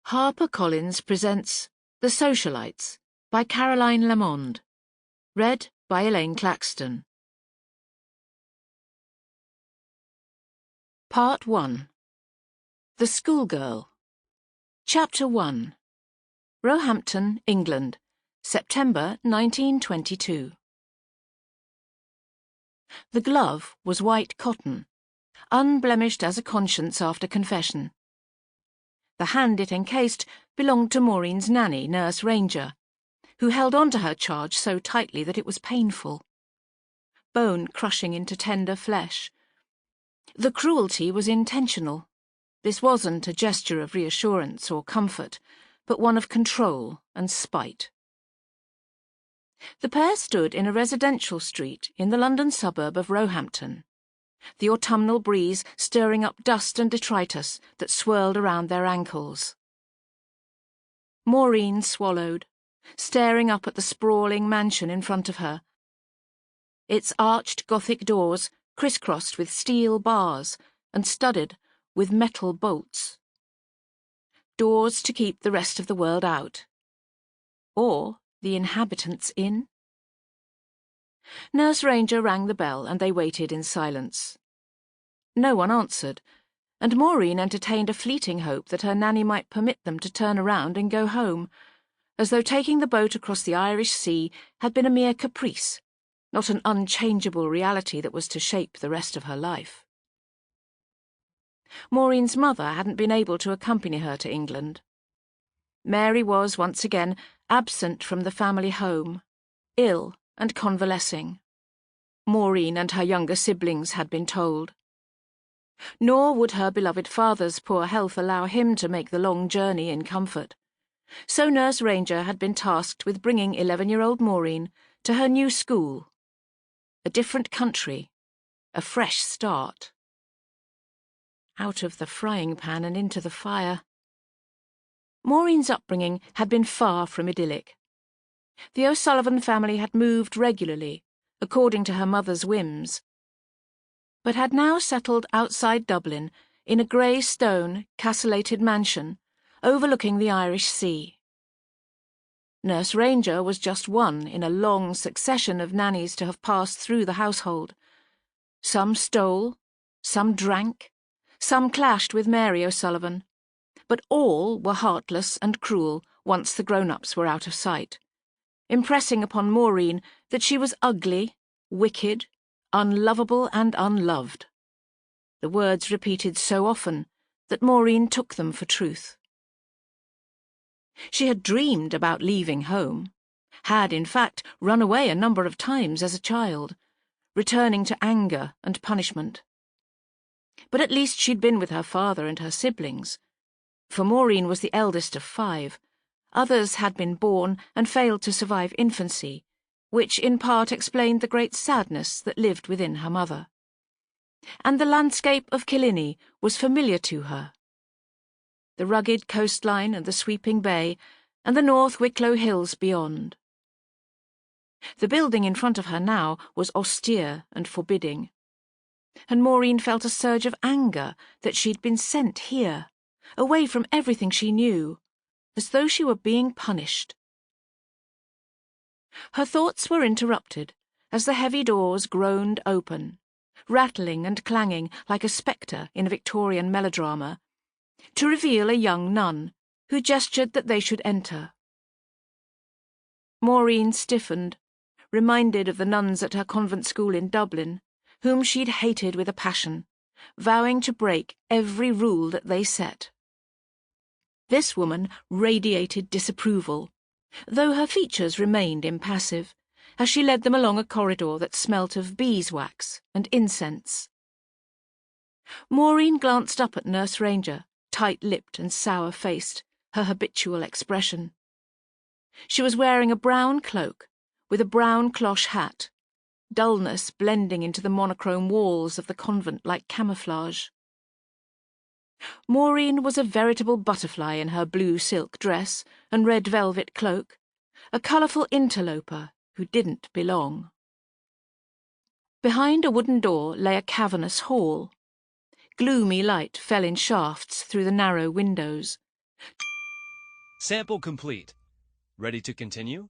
HarperCollins presents The Socialites by Caroline Lamond. Read by Elaine Claxton. Part 1. The Schoolgirl. Chapter 1. Roehampton, England, September 1922. The glove was white cotton, unblemished as a conscience after confession. The hand it encased belonged to Maureen's nanny, Nurse Ranger, who held on to her charge so tightly that it was painful. Bone crushing into tender flesh. The cruelty was intentional. This wasn't a gesture of reassurance or comfort, but one of control and spite. The pair stood in a residential street in the London suburb of Roehampton, the autumnal breeze stirring up dust and detritus that swirled around their ankles. Maureen swallowed, staring up at the sprawling mansion in front of her, its arched Gothic doors crisscrossed with steel bars and studded with metal bolts. Doors to keep the rest of the world out. Or the inhabitants in? Nurse Ranger rang the bell and they waited in silence. No one answered, and Maureen entertained a fleeting hope that her nanny might permit them to turn around and go home, as though taking the boat across the Irish Sea had been a mere caprice, not an unchangeable reality that was to shape the rest of her life. Maureen's mother hadn't been able to accompany her to England. Mary was, once again, absent from the family home, ill and convalescing. Maureen and her younger siblings had been told. Nor would her beloved father's poor health allow him to make the long journey in comfort. So Nurse Ranger had been tasked with bringing 11-year-old Maureen to her new school. A different country, a fresh start. Out of the frying pan and into the fire. Maureen's upbringing had been far from idyllic. The O'Sullivan family had moved regularly, according to her mother's whims, but had now settled outside Dublin in a grey stone, castellated mansion overlooking the Irish Sea. Nurse Ranger was just one in a long succession of nannies to have passed through the household. Some stole, some drank, some clashed with Mary O'Sullivan, but all were heartless and cruel once the grown-ups were out of sight, impressing upon Maureen that she was ugly, wicked, unlovable and unloved. The words repeated so often that Maureen took them for truth. She had dreamed about leaving home, had, in fact, run away a number of times as a child, returning to anger and punishment. But at least she'd been with her father and her siblings, for Maureen was the eldest of 5. Others had been born and failed to survive infancy, which in part explained the great sadness that lived within her mother. And the landscape of Killiney was familiar to her. The rugged coastline and the sweeping bay, and the North Wicklow Hills beyond. The building in front of her now was austere and forbidding, and Maureen felt a surge of anger that she'd been sent here, away from everything she knew, as though she were being punished. Her thoughts were interrupted as the heavy doors groaned open, rattling and clanging like a spectre in a Victorian melodrama, to reveal a young nun, who gestured that they should enter. Maureen stiffened, reminded of the nuns at her convent school in Dublin, whom she'd hated with a passion, vowing to break every rule that they set. This woman radiated disapproval, though her features remained impassive, as she led them along a corridor that smelt of beeswax and incense. Maureen glanced up at Nurse Ranger, tight-lipped and sour-faced, her habitual expression. She was wearing a brown cloak, with a brown cloche hat, dullness blending into the monochrome walls of the convent like camouflage. Maureen was a veritable butterfly in her blue silk dress and red velvet cloak, a colourful interloper who didn't belong. Behind a wooden door lay a cavernous hall. Gloomy light fell in shafts through the narrow windows. Sample complete. Ready to continue?